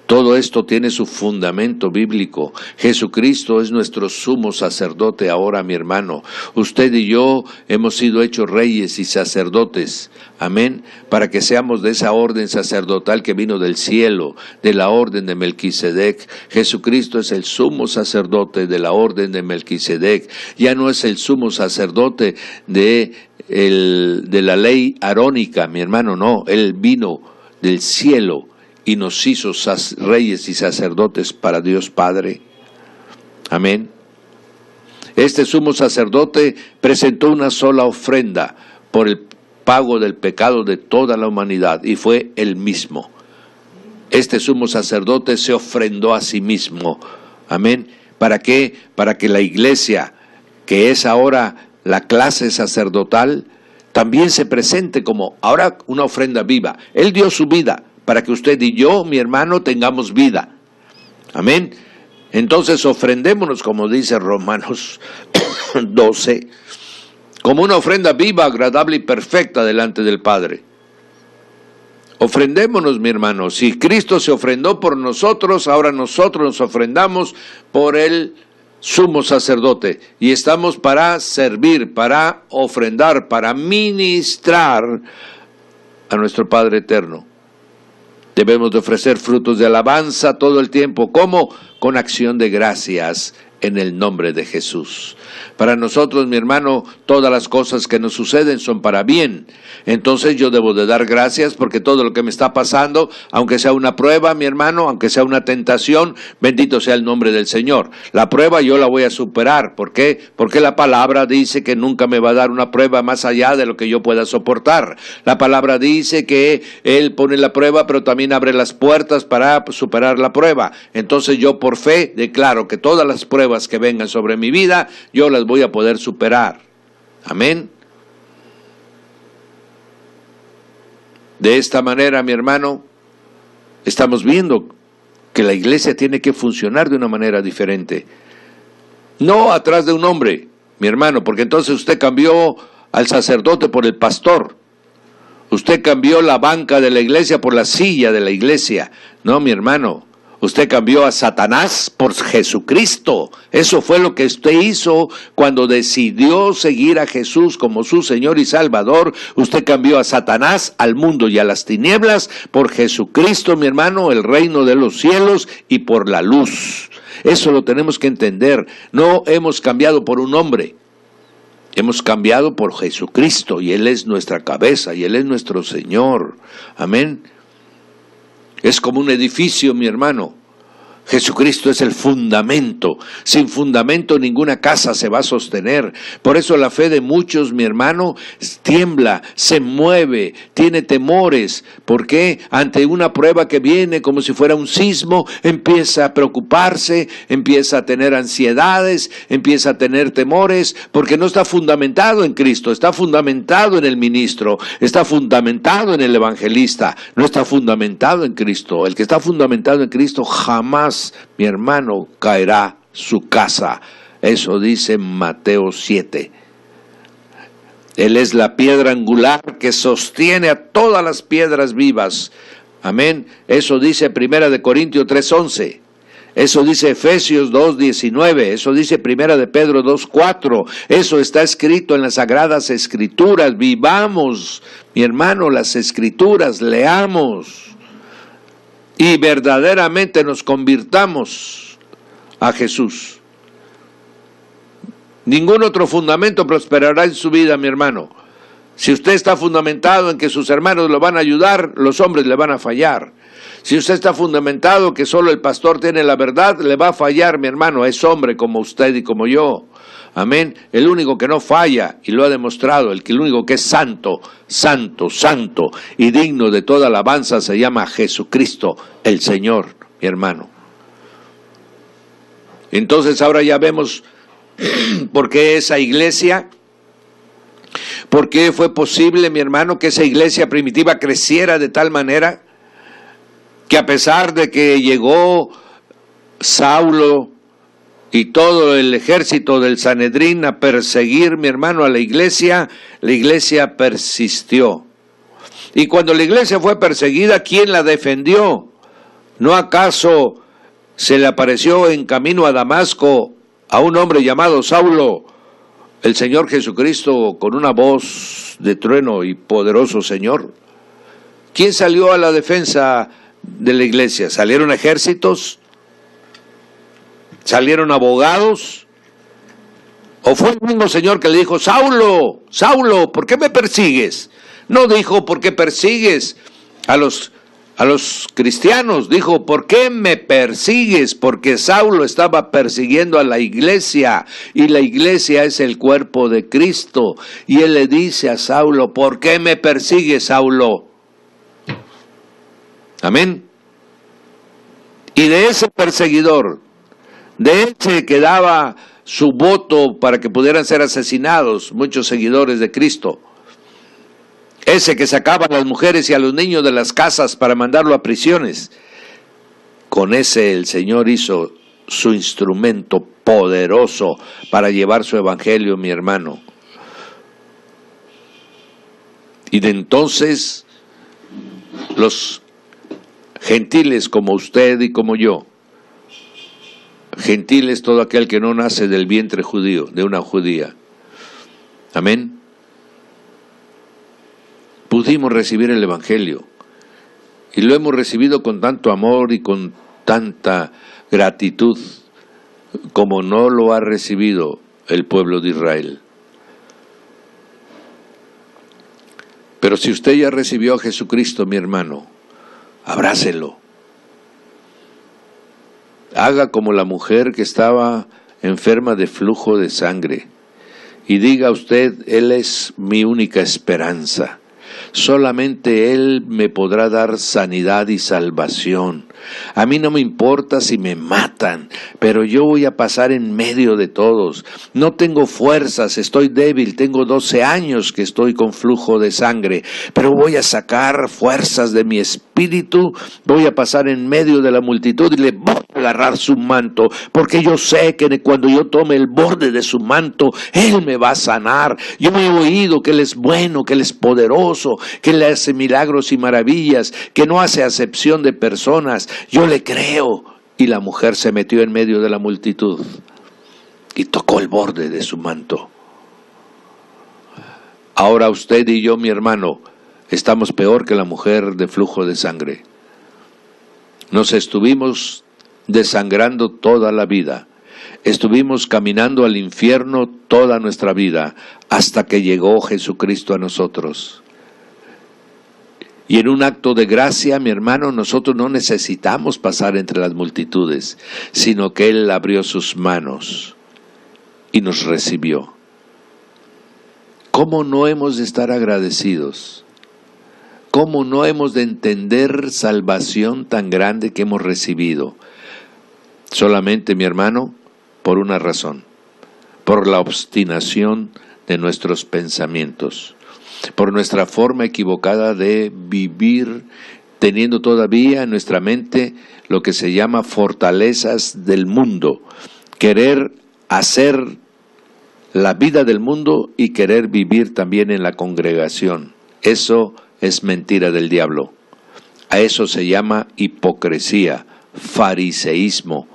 Todo esto tiene su fundamento bíblico. Jesucristo es nuestro sumo sacerdote ahora, mi hermano. Usted y yo hemos sido hechos reyes y sacerdotes. Amén. Para que seamos de esa orden sacerdotal que vino del cielo, de la orden de Melquisedec. Jesucristo es el sumo sacerdote de la orden de Melquisedec. Ya no es el sumo sacerdote de la ley arónica, mi hermano, no. Él vino del cielo y nos hizo reyes y sacerdotes para Dios Padre. Amén. Este sumo sacerdote presentó una sola ofrenda por el pago del pecado de toda la humanidad, y fue él mismo. Este sumo sacerdote se ofrendó a sí mismo. Amén. ¿Para qué? Para que la iglesia, que es ahora la clase sacerdotal, también se presente como ahora una ofrenda viva. Él dio su vida para que usted y yo, mi hermano, tengamos vida. Amén. Entonces ofrendémonos, como dice Romanos 12, como una ofrenda viva, agradable y perfecta delante del Padre. Ofrendémonos, mi hermano. Si Cristo se ofrendó por nosotros, ahora nosotros nos ofrendamos por el sumo sacerdote. Y estamos para servir, para ofrendar, para ministrar a nuestro Padre eterno. Debemos de ofrecer frutos de alabanza todo el tiempo. ¿Cómo? Con acción de gracias en el nombre de Jesús. Para nosotros, mi hermano, todas las cosas que nos suceden son para bien. Entonces yo debo de dar gracias porque todo lo que me está pasando, aunque sea una prueba, mi hermano, aunque sea una tentación, bendito sea el nombre del Señor. La prueba yo la voy a superar. ¿Por qué? Porque la palabra dice que nunca me va a dar una prueba más allá de lo que yo pueda soportar. La palabra dice que Él pone la prueba, pero también abre las puertas para superar la prueba. Entonces yo por fe declaro que todas las pruebas que vengan sobre mi vida, yo las voy a poder superar. Amén. De esta manera, mi hermano, estamos viendo que la iglesia tiene que funcionar de una manera diferente. No atrás de un hombre, mi hermano, porque entonces usted cambió al sacerdote por el pastor. Usted cambió la banca de la iglesia por la silla de la iglesia. No, mi hermano. Usted cambió a Satanás por Jesucristo. Eso fue lo que usted hizo cuando decidió seguir a Jesús como su Señor y Salvador. Usted cambió a Satanás, al mundo y a las tinieblas por Jesucristo, mi hermano, el reino de los cielos y por la luz. Eso lo tenemos que entender. No hemos cambiado por un hombre. Hemos cambiado por Jesucristo y Él es nuestra cabeza y Él es nuestro Señor. Amén. Es como un edificio, mi hermano. Jesucristo es el fundamento. Sin fundamento ninguna casa se va a sostener. Por eso la fe de muchos, mi hermano, tiembla, se mueve, tiene temores. ¿Por qué? Ante una prueba que viene como si fuera un sismo, empieza a preocuparse, empieza a tener ansiedades, empieza a tener temores, porque no está fundamentado en Cristo, está fundamentado en el ministro, está fundamentado en el evangelista, no está fundamentado en Cristo. El que está fundamentado en Cristo jamás, mi hermano, caerá su casa. Eso dice Mateo 7. Él es la piedra angular que sostiene a todas las piedras vivas. Amén. Eso dice 1 Corintios 3:11. Eso dice Efesios 2:19. Eso dice 1 Pedro 2:4. Eso está escrito en las Sagradas Escrituras. Vivamos, mi hermano, las Escrituras, leamos. Y verdaderamente nos convirtamos a Jesús. Ningún otro fundamento prosperará en su vida, mi hermano. Si usted está fundamentado en que sus hermanos lo van a ayudar, los hombres le van a fallar. Si usted está fundamentado que solo el pastor tiene la verdad, le va a fallar, mi hermano. Es hombre como usted y como yo. Amén. El único que no falla, y lo ha demostrado, el único que es santo, santo, santo y digno de toda alabanza se llama Jesucristo, el Señor, mi hermano. Entonces ahora ya vemos por qué esa iglesia, por qué fue posible, mi hermano, que esa iglesia primitiva creciera de tal manera que a pesar de que llegó Saulo y todo el ejército del Sanedrín a perseguir, mi hermano, a la iglesia persistió. Y cuando la iglesia fue perseguida, ¿quién la defendió? ¿No acaso se le apareció en camino a Damasco a un hombre llamado Saulo, el Señor Jesucristo, con una voz de trueno y poderoso Señor? ¿Quién salió a la defensa de la iglesia? ¿Salieron ejércitos? ¿Salieron abogados? ¿O fue el mismo Señor que le dijo, Saulo, Saulo, ¿por qué me persigues? No dijo, ¿por qué persigues a los cristianos? Dijo, ¿por qué me persigues? Porque Saulo estaba persiguiendo a la iglesia, y la iglesia es el cuerpo de Cristo. Y él le dice a Saulo, ¿por qué me persigues, Saulo? Amén. Y de ese perseguidor, de ese que daba su voto para que pudieran ser asesinados muchos seguidores de Cristo, ese que sacaba a las mujeres y a los niños de las casas para mandarlo a prisiones, con ese el Señor hizo su instrumento poderoso para llevar su evangelio, mi hermano. Y de entonces los gentiles como usted y como yo, gentil es todo aquel que no nace del vientre judío, de una judía. Amén. Pudimos recibir el evangelio y lo hemos recibido con tanto amor y con tanta gratitud como no lo ha recibido el pueblo de Israel. Pero si usted ya recibió a Jesucristo, mi hermano, abrácelo. Haga como la mujer que estaba enferma de flujo de sangre y diga usted: Él es mi única esperanza. Solamente Él me podrá dar sanidad y salvación. A mí no me importa si me matan, pero yo voy a pasar en medio de todos. No tengo fuerzas, estoy débil, tengo 12 años que estoy con flujo de sangre, pero voy a sacar fuerzas de mi espíritu, voy a pasar en medio de la multitud y le voy a agarrar su manto, porque yo sé que cuando yo tome el borde de su manto, Él me va a sanar. Yo he oído que Él es bueno, que Él es poderoso, que Él hace milagros y maravillas, que no hace acepción de personas. Yo le creo. Y la mujer se metió en medio de la multitud y tocó el borde de su manto. Ahora usted y yo, mi hermano, estamos peor que la mujer de flujo de sangre. Nos estuvimos desangrando toda la vida. Estuvimos caminando al infierno toda nuestra vida hasta que llegó Jesucristo a nosotros. Y en un acto de gracia, mi hermano, nosotros no necesitamos pasar entre las multitudes, sino que Él abrió sus manos y nos recibió. ¿Cómo no hemos de estar agradecidos? ¿Cómo no hemos de entender salvación tan grande que hemos recibido? Solamente, mi hermano, por una razón: por la obstinación de nuestros pensamientos, por nuestra forma equivocada de vivir, teniendo todavía en nuestra mente lo que se llama fortalezas del mundo, querer hacer la vida del mundo y querer vivir también en la congregación. Eso es mentira del diablo. A eso se llama hipocresía, fariseísmo,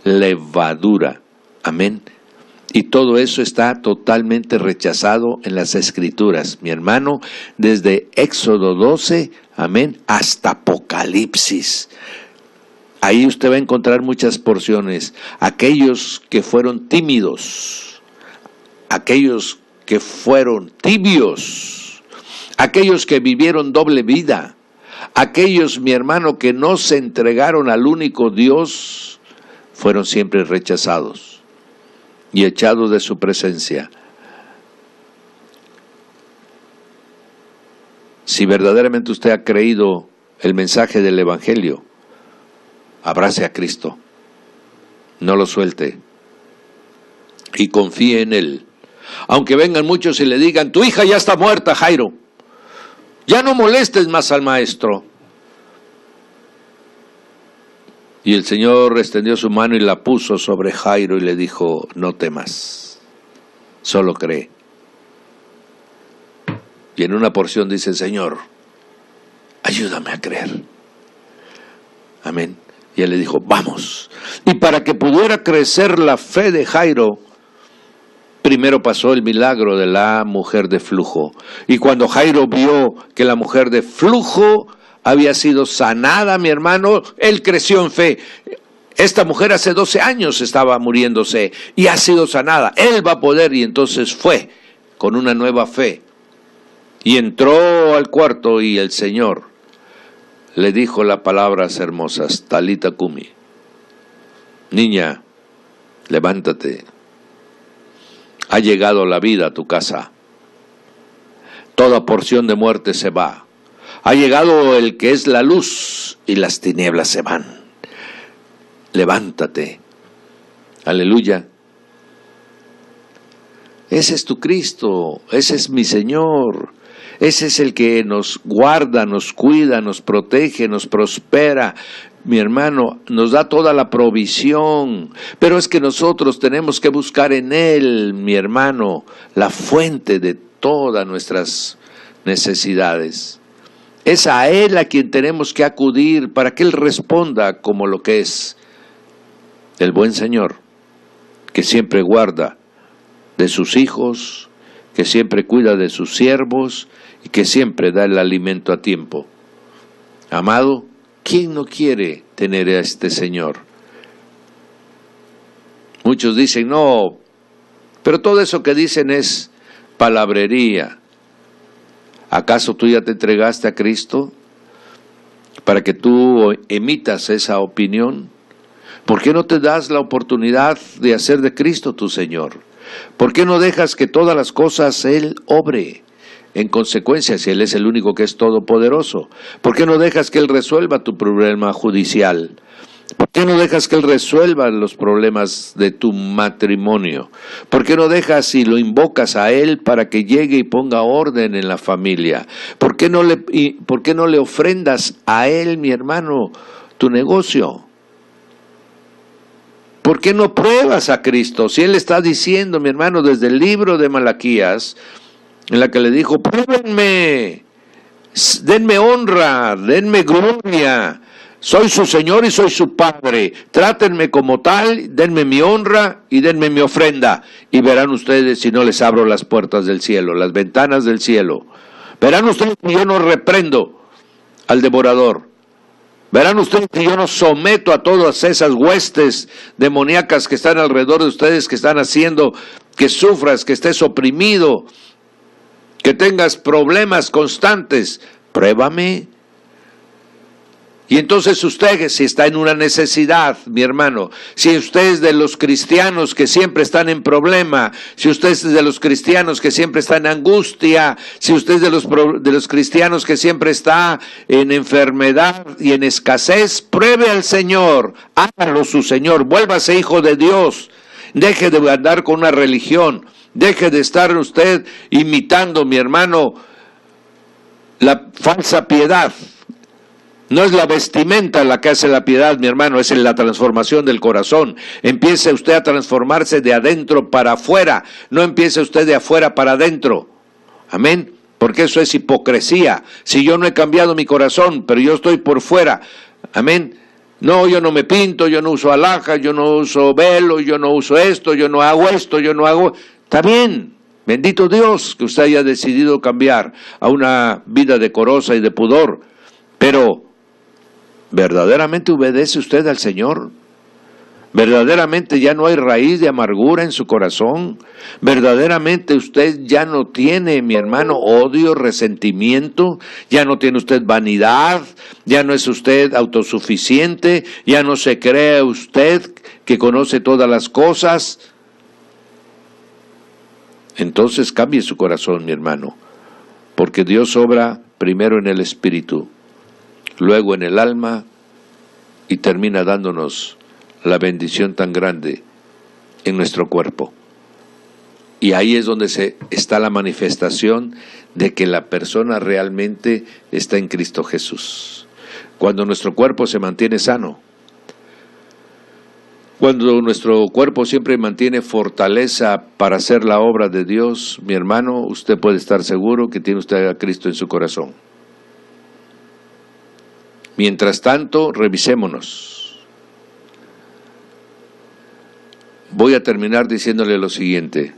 levadura. Amén. Y todo eso está totalmente rechazado en las Escrituras, mi hermano, desde Éxodo 12, amén, hasta Apocalipsis. Ahí usted va a encontrar muchas porciones. Aquellos que fueron tímidos, aquellos que fueron tibios, aquellos que vivieron doble vida, aquellos, mi hermano, que no se entregaron al único Dios, fueron siempre rechazados y echados de su presencia. Si verdaderamente usted ha creído el mensaje del Evangelio, abrace a Cristo, no lo suelte y confíe en Él. Aunque vengan muchos y le digan: tu hija ya está muerta, Jairo, ya no molestes más al maestro. Y el Señor extendió su mano y la puso sobre Jairo y le dijo: no temas, solo cree. Y en una porción dice: Señor, ayúdame a creer. Amén. Y él le dijo: vamos. Y para que pudiera crecer la fe de Jairo, primero pasó el milagro de la mujer de flujo. Y cuando Jairo vio que la mujer de flujo había sido sanada, mi hermano, él creció en fe. Esta mujer hace 12 años estaba muriéndose y ha sido sanada. Él va a poder. Y entonces fue con una nueva fe. Y entró al cuarto y el Señor le dijo las palabras hermosas: Talita Kumi, niña, levántate. Ha llegado la vida a tu casa. Toda porción de muerte se va. Ha llegado el que es la luz y las tinieblas se van. Levántate. Aleluya. Ese es tu Cristo, ese es mi Señor. Ese es el que nos guarda, nos cuida, nos protege, nos prospera. Mi hermano, nos da toda la provisión, pero es que nosotros tenemos que buscar en Él, mi hermano, la fuente de todas nuestras necesidades. Es a Él a quien tenemos que acudir para que Él responda como lo que es el buen Señor, que siempre guarda de sus hijos, que siempre cuida de sus siervos y que siempre da el alimento a tiempo. Amado, ¿quién no quiere tener a este Señor? Muchos dicen, no, pero todo eso que dicen es palabrería. ¿Acaso tú ya te entregaste a Cristo para que tú emitas esa opinión? ¿Por qué no te das la oportunidad de hacer de Cristo tu Señor? ¿Por qué no dejas que todas las cosas Él obre? En consecuencia, si Él es el único que es todopoderoso, ¿por qué no dejas que Él resuelva tu problema judicial? ¿Por qué no dejas que Él resuelva los problemas de tu matrimonio? ¿Por qué no dejas y lo invocas a Él para que llegue y ponga orden en la familia? ¿Por qué no le ofrendas a Él, mi hermano, tu negocio? ¿Por qué no pruebas a Cristo? Si Él está diciendo, mi hermano, desde el libro de Malaquías, en la que le dijo, pruébenme, denme honra, denme gloria, soy su Señor y soy su Padre, trátenme como tal, denme mi honra y denme mi ofrenda, y verán ustedes si no les abro las puertas del cielo, las ventanas del cielo. Verán ustedes si yo no reprendo al devorador. Verán ustedes que yo no someto a todas esas huestes demoníacas que están alrededor de ustedes, que están haciendo que sufras, que estés oprimido, que tengas problemas constantes. Pruébame. Y entonces usted, si está en una necesidad, mi hermano, si usted es de los cristianos que siempre están en problema, si usted es de los cristianos que siempre está en angustia, si usted es de los cristianos que siempre está en enfermedad y en escasez, pruebe al Señor, hágalo su Señor, vuélvase hijo de Dios, deje de andar con una religión, deje de estar usted imitando, mi hermano, la falsa piedad. No es la vestimenta la que hace la piedad, mi hermano, es en la transformación del corazón. Empiece usted a transformarse de adentro para afuera, no empiece usted de afuera para adentro. Amén, porque eso es hipocresía. Si yo no he cambiado mi corazón, pero yo estoy por fuera, amén. No, yo no me pinto, yo no uso alhaja, yo no uso velo, yo no uso esto, yo no hago esto, yo no hago... Está bien, bendito Dios que usted haya decidido cambiar a una vida decorosa y de pudor, pero... ¿verdaderamente obedece usted al Señor? ¿Verdaderamente ya no hay raíz de amargura en su corazón? ¿Verdaderamente usted ya no tiene, mi hermano, odio, resentimiento? ¿Ya no tiene usted vanidad? ¿Ya no es usted autosuficiente? ¿Ya no se cree usted que conoce todas las cosas? Entonces cambie su corazón, mi hermano, porque Dios obra primero en el espíritu, luego en el alma, y termina dándonos la bendición tan grande en nuestro cuerpo. Y ahí es donde está la manifestación de que la persona realmente está en Cristo Jesús. Cuando nuestro cuerpo se mantiene sano, cuando nuestro cuerpo siempre mantiene fortaleza para hacer la obra de Dios, mi hermano, usted puede estar seguro que tiene usted a Cristo en su corazón. Mientras tanto, revisémonos. Voy a terminar diciéndole lo siguiente.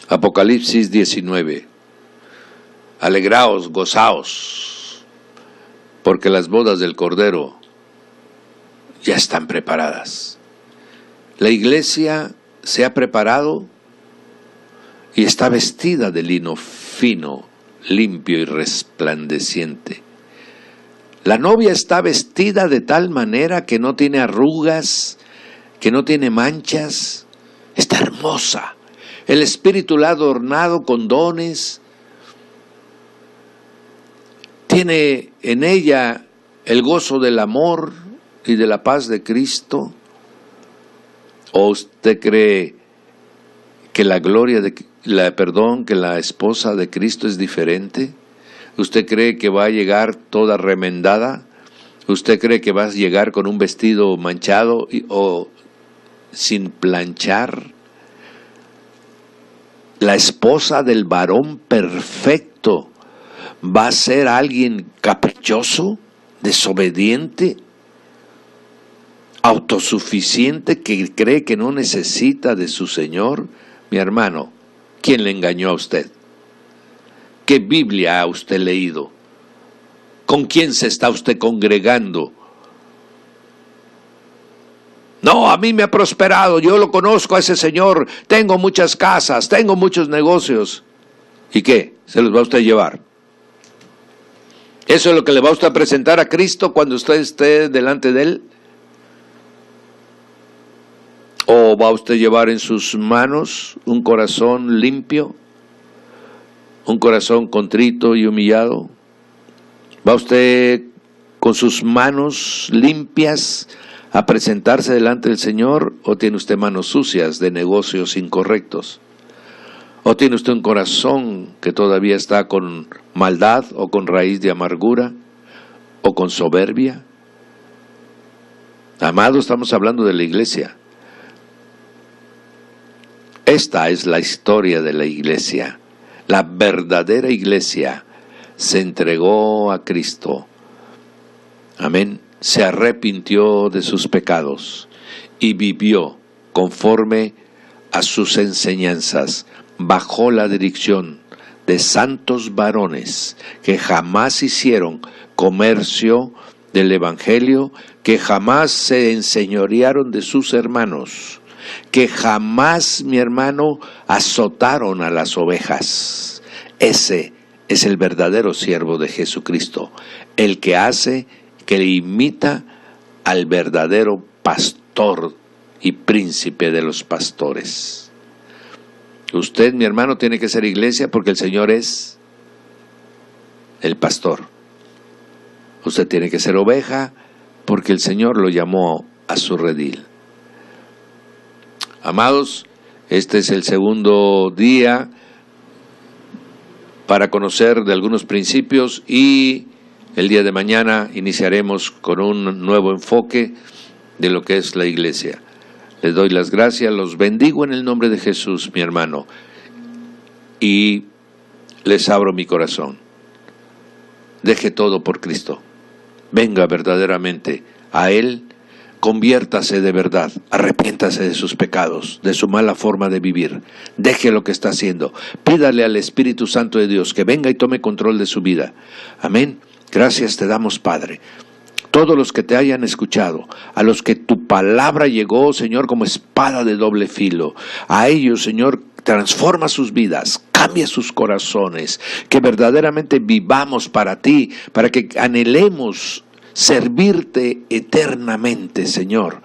Apocalipsis 19. Alegraos, gozaos, porque las bodas del Cordero ya están preparadas. La iglesia se ha preparado y está vestida de lino fino, limpio y resplandeciente. La novia está vestida de tal manera que no tiene arrugas, que no tiene manchas, está hermosa. El Espíritu la ha adornado con dones, tiene en ella el gozo del amor y de la paz de Cristo. ¿O usted cree que que la esposa de Cristo es diferente? ¿Usted cree que va a llegar toda remendada? ¿Usted cree que va a llegar con un vestido manchado o sin planchar? La esposa del varón perfecto va a ser alguien caprichoso, desobediente, autosuficiente, que cree que no necesita de su Señor. Mi hermano, ¿quién le engañó a usted? ¿Qué Biblia ha usted leído? ¿Con quién se está usted congregando? No, a mí me ha prosperado, yo lo conozco a ese señor, tengo muchas casas, tengo muchos negocios. ¿Y qué? ¿Se los va usted a llevar? ¿Eso es lo que le va usted a presentar a Cristo cuando usted esté delante de Él? ¿O va usted a llevar en sus manos un corazón limpio? ¿Un corazón contrito y humillado? ¿Va usted con sus manos limpias a presentarse delante del Señor? ¿O tiene usted manos sucias de negocios incorrectos? ¿O tiene usted un corazón que todavía está con maldad o con raíz de amargura o con soberbia? Amado, estamos hablando de la iglesia. Esta es la historia de la iglesia. La verdadera iglesia se entregó a Cristo. Amén. Se arrepintió de sus pecados y vivió conforme a sus enseñanzas, bajo la dirección de santos varones que jamás hicieron comercio del evangelio, que jamás se enseñorearon de sus hermanos, que jamás, mi hermano, azotaron a las ovejas. Ese es el verdadero siervo de Jesucristo, el que hace, que le imita al verdadero pastor y príncipe de los pastores. Usted, mi hermano, tiene que ser iglesia porque el Señor es el pastor. Usted tiene que ser oveja porque el Señor lo llamó a su redil. Amados, este es el segundo día para conocer de algunos principios y el día de mañana iniciaremos con un nuevo enfoque de lo que es la iglesia. Les doy las gracias, los bendigo en el nombre de Jesús, mi hermano, y les abro mi corazón. Deje todo por Cristo. Venga verdaderamente a Él, conviértase de verdad, arrepiéntase de sus pecados, de su mala forma de vivir. Deje lo que está haciendo. Pídale al Espíritu Santo de Dios que venga y tome control de su vida. Amén. Gracias te damos, Padre. Todos los que te hayan escuchado, a los que tu palabra llegó, Señor, como espada de doble filo, a ellos, Señor, transforma sus vidas, cambia sus corazones, que verdaderamente vivamos para ti, para que anhelemos servirte eternamente, Señor.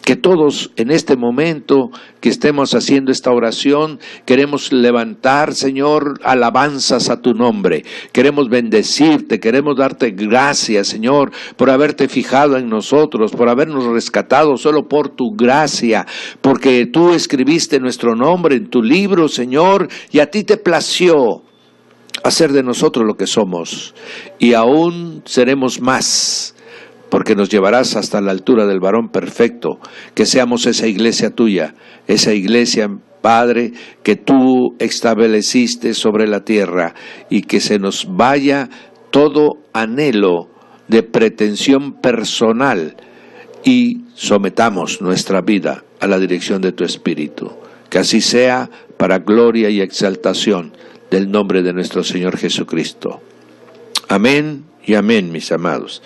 Que todos en este momento que estemos haciendo esta oración, queremos levantar, Señor, alabanzas a tu nombre. Queremos bendecirte, queremos darte gracias, Señor, por haberte fijado en nosotros, por habernos rescatado solo por tu gracia, porque tú escribiste nuestro nombre en tu libro, Señor, y a ti te plació hacer de nosotros lo que somos, y aún seremos más, porque nos llevarás hasta la altura del varón perfecto, que seamos esa iglesia tuya, esa iglesia, Padre, que tú estableciste sobre la tierra, y que se nos vaya todo anhelo de pretensión personal, y sometamos nuestra vida a la dirección de tu Espíritu. Que así sea, para gloria y exaltación del nombre de nuestro Señor Jesucristo. Amén y amén, mis amados.